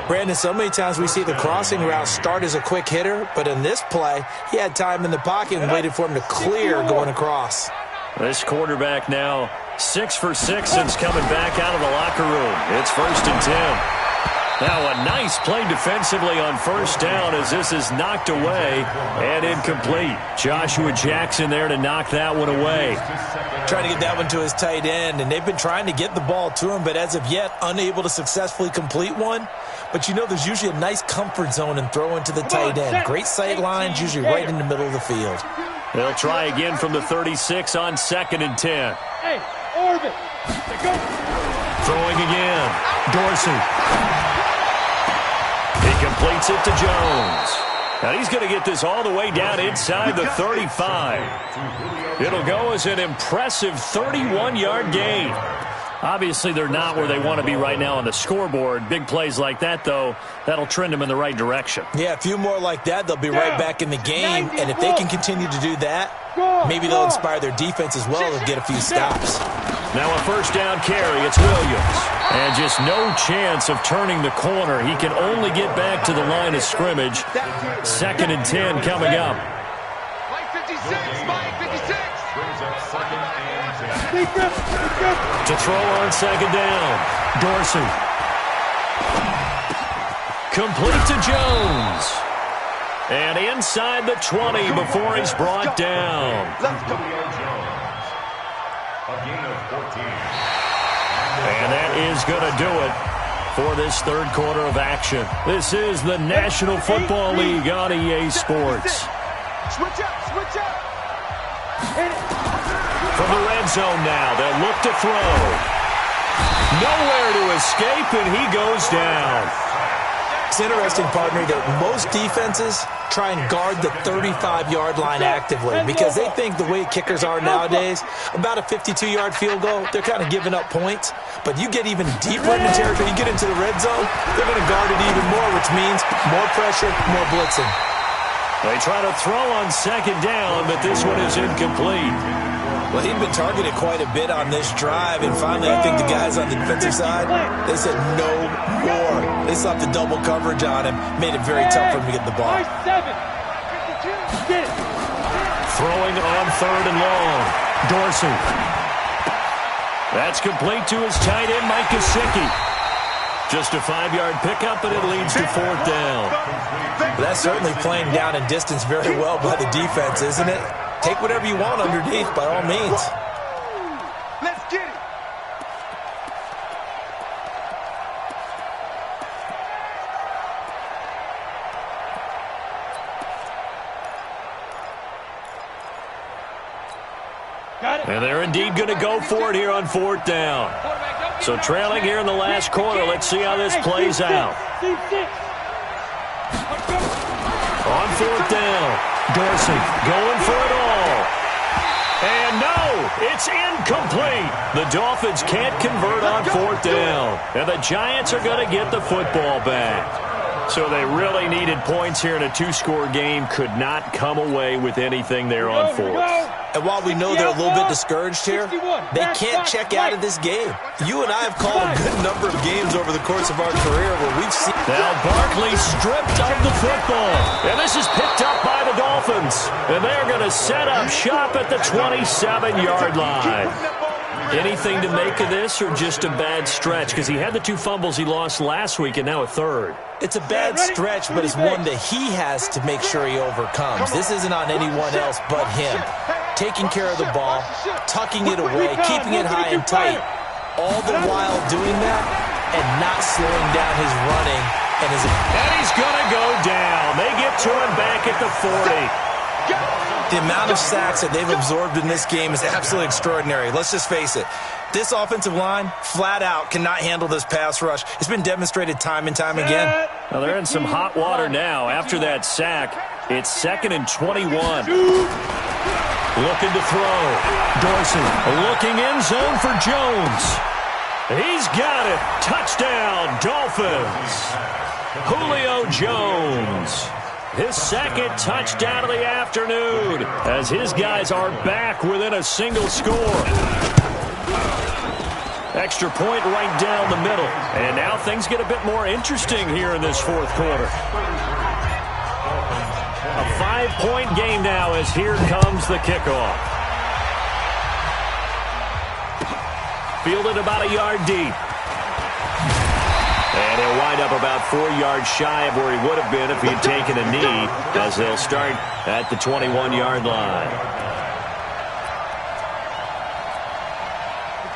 Brandon, so many times we see the crossing route start as a quick hitter, but in this play, he had time in the pocket and waited for him to clear going across. This quarterback now 6 for 6 since coming back out of the locker room. It's 1st and 10. Now a nice play defensively on first down as this is knocked away and incomplete. Joshua Jackson there to knock that one away. Trying to get that one to his tight end, and they've been trying to get the ball to him, but as of yet, unable to successfully complete one. But you know there's usually a nice comfort zone in throwing to the tight end. Great sight lines, usually right in the middle of the field. They'll try again from the 36 on 2nd and 10. Hey, orbit. Go. Throwing again. Dorsey. He completes it to Jones. Now he's going to get this all the way down inside the 35. It'll go as an impressive 31-yard gain. Obviously, they're not where they want to be right now on the scoreboard. Big plays like that, though, that'll trend them in the right direction. Yeah, a few more like that, they'll be right back in the game. And if they can continue to do that, maybe they'll inspire their defense as well and get a few stops. Now a first down carry. It's Williams. And just no chance of turning the corner. He can only get back to the line of scrimmage. 2nd and 10 coming up. Mike 56, Mike 56. To throw on 2nd down. Dorsey. Complete to Jones. And inside the 20 before he's brought down. Let's go. A gain of 14. And that is going to do it for this third quarter of action. This is the National Football League on EA Sports. Switch up, switch up. From the red zone now, they'll look to throw. Nowhere to escape, and he goes down. It's interesting, partner, that most defenses try and guard the 35-yard line actively because they think the way kickers are nowadays, about a 52-yard field goal, they're kind of giving up points. But you get even deeper in the territory, you get into the red zone, they're going to guard it even more, which means more pressure, more blitzing. They try to throw on 2nd down, but this one is incomplete. Well, he'd been targeted quite a bit on this drive, and finally I think the guys on the defensive side, they said no more. They slapped the double coverage on him, made it very tough for him to get the ball. Throwing on 3rd and long. Dorsey. That's complete to his tight end, Mike Gesicki. Just a 5-yard pickup, and it leads to 4th down. That's certainly playing down in distance very well by the defense, isn't it? Take whatever you want underneath, by all means. Let's get it. And they're indeed going to go for it here on 4th down. So trailing here in the last quarter, let's see how this plays out. On 4th down, Dorsey going for it all. And no, it's incomplete. The Dolphins can't convert on 4th down. And the Giants are going to get the football back. So they really needed points here in a 2-score game. Could not come away with anything there on 4th. And while we know they're a little bit discouraged here, they can't check out of this game. You and I have called a good number of games over the course of our career where we've seen... Now Barkley stripped of the football. And this is picked up by the Dolphins. And they're going to set up shop at the 27-yard line. Anything to make of this or just a bad stretch? Because he had the 2 fumbles he lost last week and now a 3rd. It's a bad stretch, but it's one that he has to make sure he overcomes. This isn't on anyone else but him. Taking care of the ball, tucking it away, keeping it high and tight, all the while doing that and not slowing down his running. And he's going to go down. They get to him back at the 40. The amount of sacks that they've absorbed in this game is absolutely extraordinary. Let's just face it. This offensive line, flat out, cannot handle this pass rush. It's been demonstrated time and time again. Well, they're in some hot water now. After that sack, it's 2nd and 21. Looking to throw. Dorsey looking in zone for Jones. He's got it. Touchdown, Dolphins. Julio Jones. His 2nd touchdown of the afternoon as his guys are back within a single score. Extra point right down the middle. And now things get a bit more interesting here in this 4th quarter. A 5-point game now as here comes the kickoff. Fielded about a yard deep. And he'll wind up about 4 yards shy of where he would have been if he had taken a knee, as they'll start at the 21-yard line.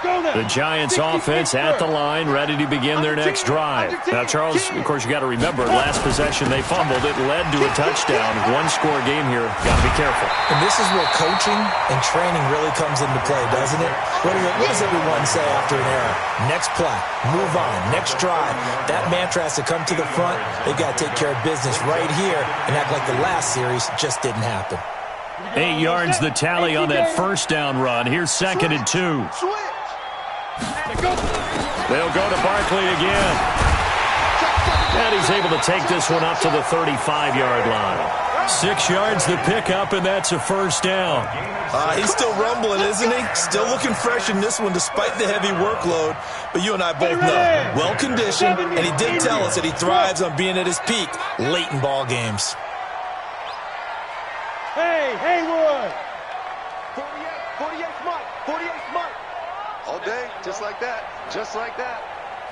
Go! The Giants offense at the line, ready to begin their next drive. Now, Charles, of course, you got to remember, last possession they fumbled. It led to a touchdown. One-score game here. Got to be careful. And this is where coaching and training really comes into play, doesn't it? What does everyone say after an error? Next play, move on, next drive. That mantra has to come to the front. They've got to take care of business right here and act like the last series just didn't happen. 8 yards the tally on that first down run. Here's 2nd and 2. They'll go to Barkley again. And he's able to take this one up to the 35-yard line. 6 yards the pickup, and that's a first down. He's still rumbling, isn't he? Still looking fresh in this one despite the heavy workload. But you and I both know, well-conditioned, and he did tell us that he thrives on being at his peak late in ball games. Hey, Haywood! 48 Mike. All day, just like that.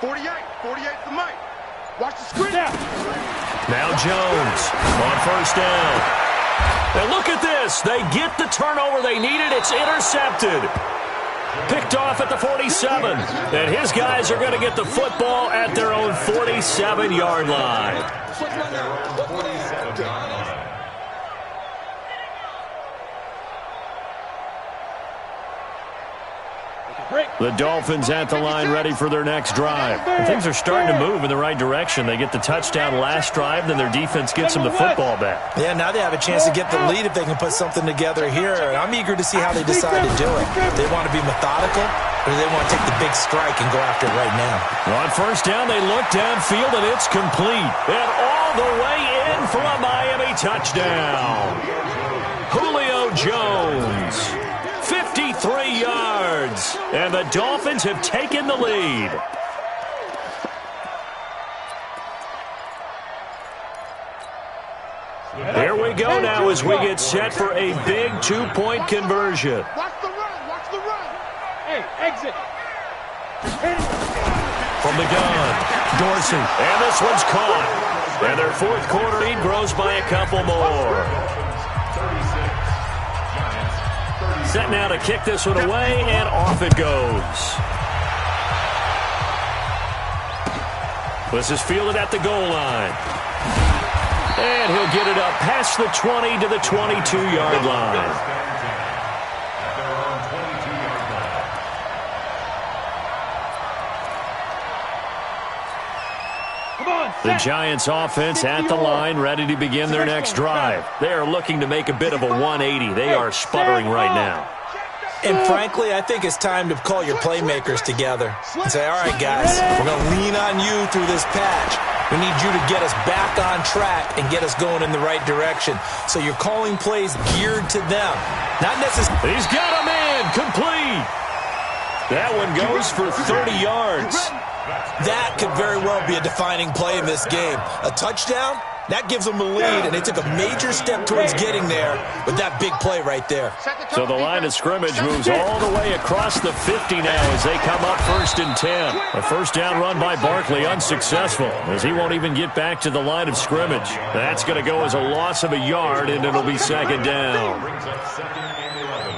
48 the Mike. Watch the screen. Now Jones on first down. And look at this. They get the turnover they needed. It's intercepted. Picked off at the 47. And his guys are going to get the football at their own 47-yard line. The Dolphins at the line ready for their next drive. And things are starting to move in the right direction. They get the touchdown last drive, then their defense gets them the football back. Yeah, now they have a chance to get the lead if they can put something together here. I'm eager to see how they decide to do it. Do they want to be methodical, or do they want to take the big strike and go after it right now? On first down, they look downfield, and it's complete. And all the way in for a Miami touchdown. Julio Jones. 53 yards, and the Dolphins have taken the lead. Here we go now as we get set for a big two-point conversion. Watch the run. Hey, exit. From the gun, Dorsey, and this one's caught. And their fourth quarter lead grows by a couple more. Set now to kick this one away, and off it goes. This is fielded at the goal line. And he'll get it up past the 20 to the 22-yard line. The Giants offense at the line, ready to begin their next drive. They are looking to make a bit of a 180. They are sputtering right now. And frankly, I think it's time to call your playmakers together and say, all right, guys, we're going to lean on you through this patch. We need you to get us back on track and get us going in the right direction. So you're calling plays geared to them. Not necessarily. He's got a man complete. That one goes for 30 yards. That could very well be a defining play in this game. A touchdown, that gives them a lead, and they took a major step towards getting there with that big play right there. So the line of scrimmage moves all the way across the 50 now as they come up 1st and 10. A first down run by Barkley unsuccessful as he won't even get back to the line of scrimmage. That's going to go as a loss of a yard, and it'll be 2nd down. Brings up 2nd and 11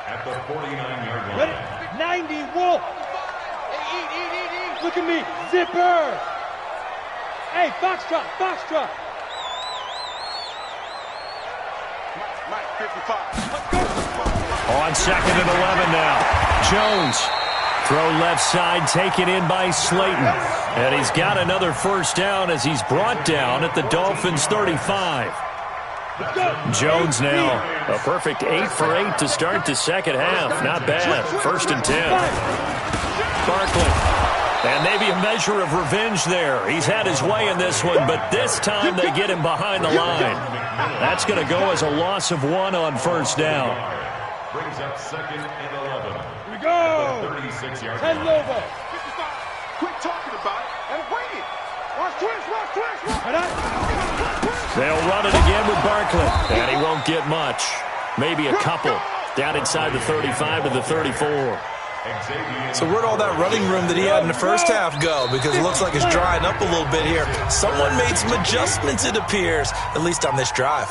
at the 49-yard line. 90 Wolf. Look at me, zipper. Hey, Foxtrot. Mike, 55. On 2nd and 11 now. Jones. Throw left side, taken in by Slayton. And he's got another first down as he's brought down at the Dolphins' 35. Jones now, a perfect 8 for 8 to start the second half. Not bad. 1st and 10. Barkley. And maybe a measure of revenge there. He's had his way in this one, but this time they get him behind the line. That's going to go as a loss of 1 on first down. Brings up 2nd and 11. Here we go. 36-yard 10 line. over. Quit talking about it and wait it. Watch twist. They'll run it again with Barkley, and he won't get much. Maybe a couple. Down inside the 35 to the 34. So where'd all that running room that he had in the first half go? Because it looks like it's drying up a little bit here. Someone made some adjustments, it appears, at least on this drive.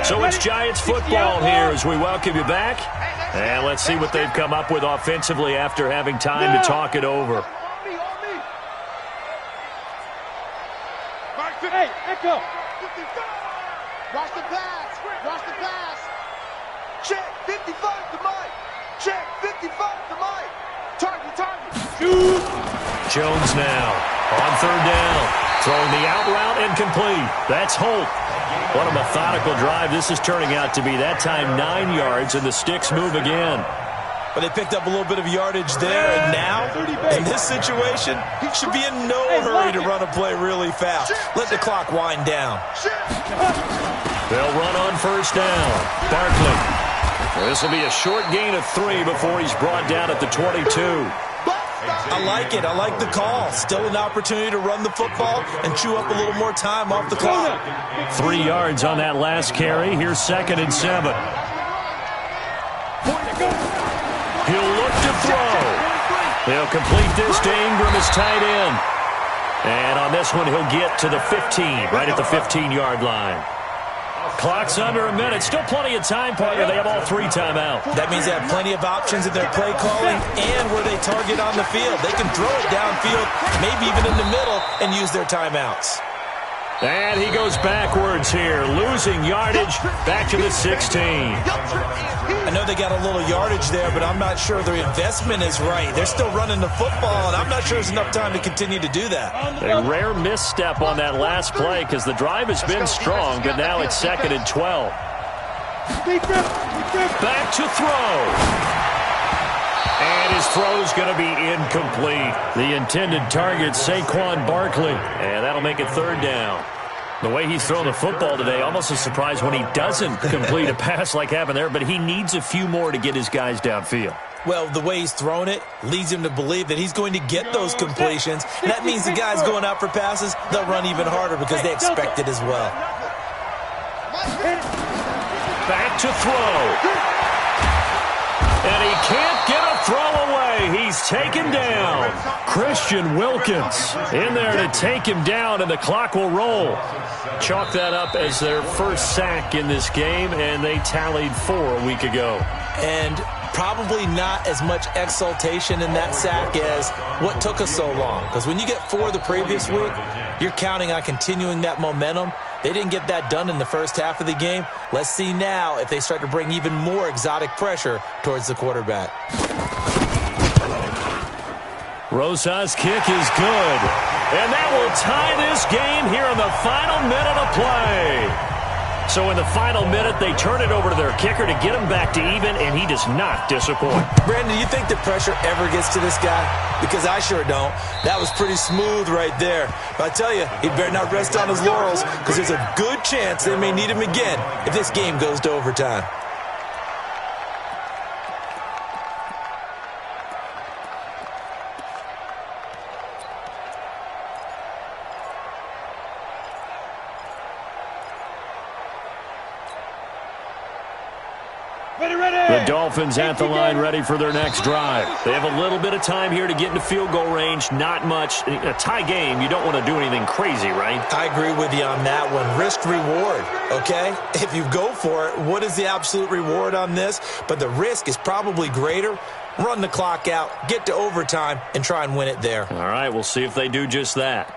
So it's Giants football here as we welcome you back. And let's see what they've come up with offensively after having time to talk it over. Hey, echo. Watch the pass. Watch the pass. Check 55 to Mike. Check 55 to Mike. Target. Shoot. Jones now on third down. Throwing the out route and complete. That's Holt. What a methodical drive this is turning out to be. That time 9 yards, and the sticks move again. But they picked up a little bit of yardage there, and now, in this situation, he should be in no hurry to run a play really fast. Let the clock wind down. They'll run on first down. Barkley. This will be a short gain of 3 before he's brought down at the 22. I like it. I like the call. Still an opportunity to run the football and chew up a little more time off the clock. 3 yards on that last carry. Here's 2nd and 7. He'll look to throw. He'll complete this to Ingram as tight end. And on this one, he'll get to the 15, right at the 15-yard line. Clock's under a minute. Still plenty of time, partner. They have all 3 timeouts. That means they have plenty of options in their play calling and where they target on the field. They can throw it downfield, maybe even in the middle, and use their timeouts. And he goes backwards here, losing yardage back to the 16. I know they got a little yardage there, but I'm not sure their investment is right. They're still running the football, and I'm not sure there's enough time to continue to do that. A rare misstep on that last play because the drive has been strong, but now it's 2nd and 12. Back to throw. And his throw's going to be incomplete. The intended target, Saquon Barkley. And that'll make it 3rd down. The way he's thrown the football today, almost a surprise when he doesn't complete a pass like happened there, but he needs a few more to get his guys downfield. Well, the way he's thrown it leads him to believe that he's going to get those completions. And that means the guys going out for passes, they'll run even harder because they expect it as well. Back to throw. And he can't get a throw away. He's taken down. Christian Wilkins in there to take him down, and the clock will roll. Chalk that up as their first sack in this game, and they tallied 4 a week ago. And probably not as much exultation in that sack as what took us so long. Because when you get 4 the previous week, you're counting on continuing that momentum. They didn't get that done in the first half of the game. Let's see now if they start to bring even more exotic pressure towards the quarterback. Rosa's kick is good. And that will tie this game here in the final minute of play. So in the final minute, they turn it over to their kicker to get him back to even, and he does not disappoint. Brandon, do you think the pressure ever gets to this guy? Because I sure don't. That was pretty smooth right there. But I tell you, he better not rest on his laurels because there's a good chance they may need him again if this game goes to overtime. The Dolphins at the line ready for their next drive. They have a little bit of time here to get into field goal range. Not much. A tie game, you don't want to do anything crazy, right? I agree with you on that one. Risk reward, okay? If you go for it, what is the absolute reward on this? But the risk is probably greater. Run the clock out, get to overtime, and try and win it there. All right, we'll see if they do just that.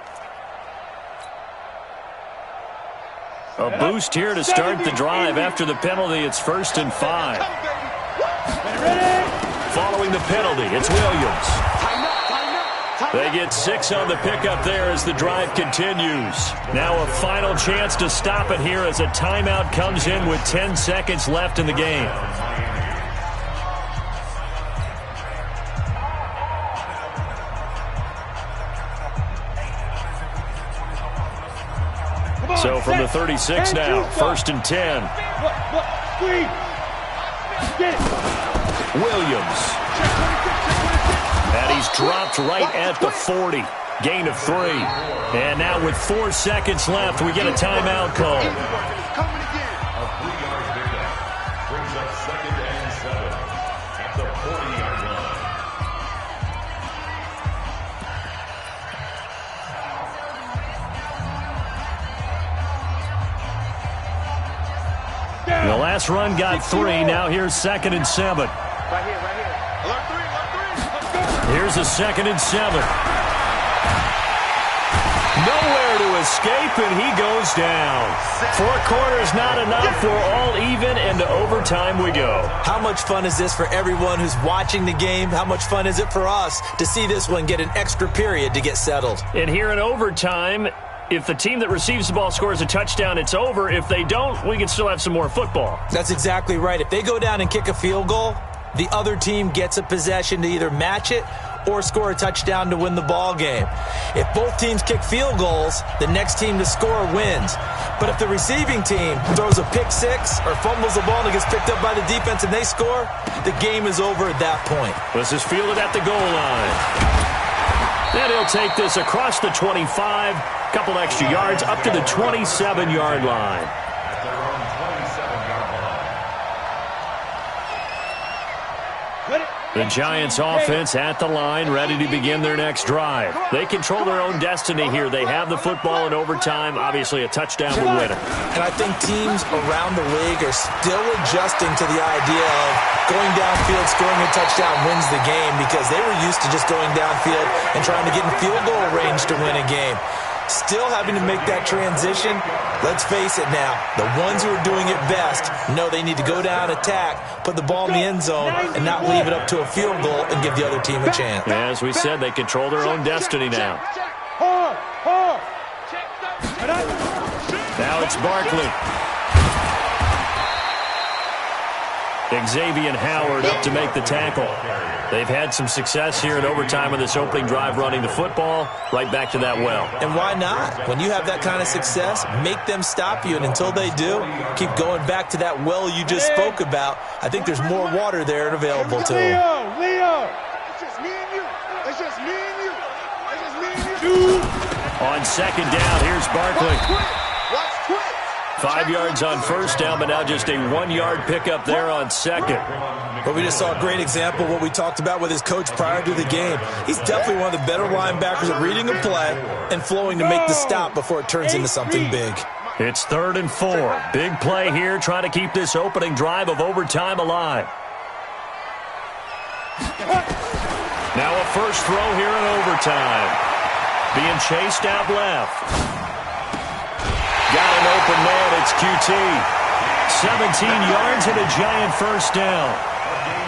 A boost here to start the drive. After the penalty, it's 1st and 5. Following the penalty, it's Williams. They get 6 on the pickup there as the drive continues. Now a final chance to stop it here as a timeout comes in with 10 seconds left in the game. So from the 36 now, 1st and 10. Williams. And he's dropped right at the 40. Gain of 3. And now with 4 seconds left, we get a timeout call. A 3-yard pickup brings up 2nd and 7 at the 40-yard line. The last run got 3. Now here's 2nd and 7. Right here, right here. Alert 3, alert 3. Here's a 2nd and 7. Nowhere to escape, and he goes down. 4 quarters not enough. We're all even, and to overtime we go. How much fun is this for everyone who's watching the game? How much fun is it for us to see this one get an extra period to get settled? And here in overtime, if the team that receives the ball scores a touchdown, it's over. If they don't, we can still have some more football. That's exactly right. If they go down and kick a field goal, the other team gets a possession to either match it or score a touchdown to win the ball game. If both teams kick field goals, the next team to score wins. But if the receiving team throws a pick six or fumbles the ball and it gets picked up by the defense and they score, the game is over at that point. This is fielded at the goal line. And he'll take this across the 25, couple extra yards, up to the 27-yard line. At their own 27-yard line. The Giants offense at the line, ready to begin their next drive. They control their own destiny here. They have the football in overtime. Obviously, a touchdown would win it. And I think teams around the league are still adjusting to the idea of going downfield, scoring a touchdown wins the game, because they were used to just going downfield and trying to get in field goal range to win a game. Still having to make that transition. Let's face it now, the ones who are doing it best know they need to go down, attack, put the ball in the end zone, and not leave it up to a field goal and give the other team a chance. As we said, they control their own destiny now. Now it's Barkley. Xavier Howard up to make the tackle. They've had some success here in overtime in this opening drive running the football right back to that well. And why not? When you have that kind of success, make them stop you. And until they do, keep going back to that well you just spoke about. I think there's more water there and available to them. Leo! It's just me and you. It's just me and you. It's just me and you. On 2nd down, here's Barkley. Watch twit. 5 yards on 1st down, but now just a 1-yard pickup there on 2nd. But we just saw a great example of what we talked about with his coach prior to the game. He's definitely one of the better linebackers at reading a play and flowing to make the stop before it turns into something big. It's 3rd and 4. Big play here, trying to keep this opening drive of overtime alive. Now a first throw here in overtime. Being chased out left. Got an open man, it's QT. 17 yards and a giant first down.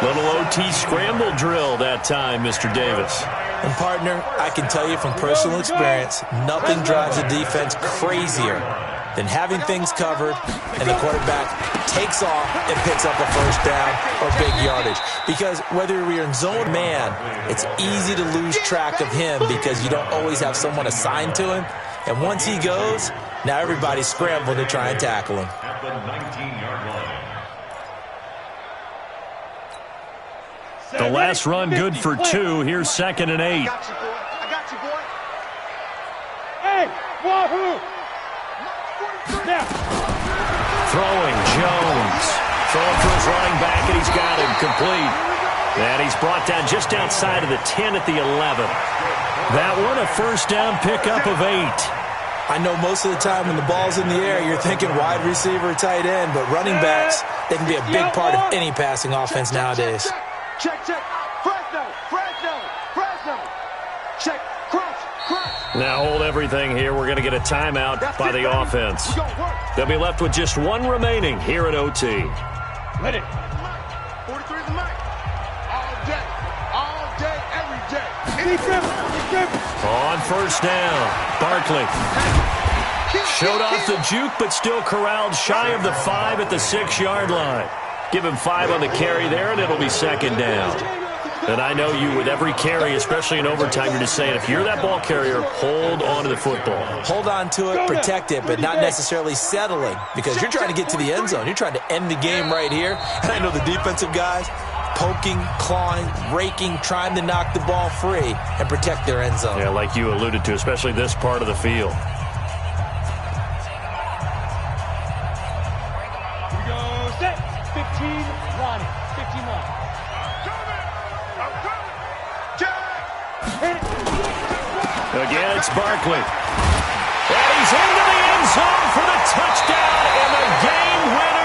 Little OT scramble drill that time, Mr. Davis. And, partner, I can tell you from personal experience, nothing drives a defense crazier than having things covered and the quarterback takes off and picks up a first down or big yardage. Because whether we're in zone man, it's easy to lose track of him because you don't always have someone assigned to him. And once he goes, now everybody's scrambling to try and tackle him. At the 19-yard line. The last run good for 2. Here's 2nd and 8. I got you, boy. I got you, boy. Hey, wahoo! Now. Throwing, Jones. Throwing for his running back, and he's got him complete. And he's brought down just outside of the 10 at the 11. That one a first down pickup of 8. I know most of the time when the ball's in the air, you're thinking wide receiver, tight end, but running backs, they can be a big part of any passing offense nowadays. Check. Fresno. Check. Crunch. Now hold everything here. We're going to get a timeout by the offense. They'll be left with just 1 remaining here at OT. Let it. 43 is the mic. All day, every day. On first down, Barkley. Showed off the juke, but still corralled shy of the 5 at the 6-yard line. Give him 5 on the carry there, and it'll be 2nd down. And I know you, with every carry, especially in overtime, you're just saying, if you're that ball carrier, hold on to the football. Hold on to it, protect it, but not necessarily settling, because you're trying to get to the end zone. You're trying to end the game right here. And I know the defensive guys poking, clawing, raking, trying to knock the ball free and protect their end zone. Yeah, like you alluded to, especially this part of the field. Here we go, set. 15-1. 15-1. Again, it's Barkley. And he's into the end zone for the touchdown and the game winner.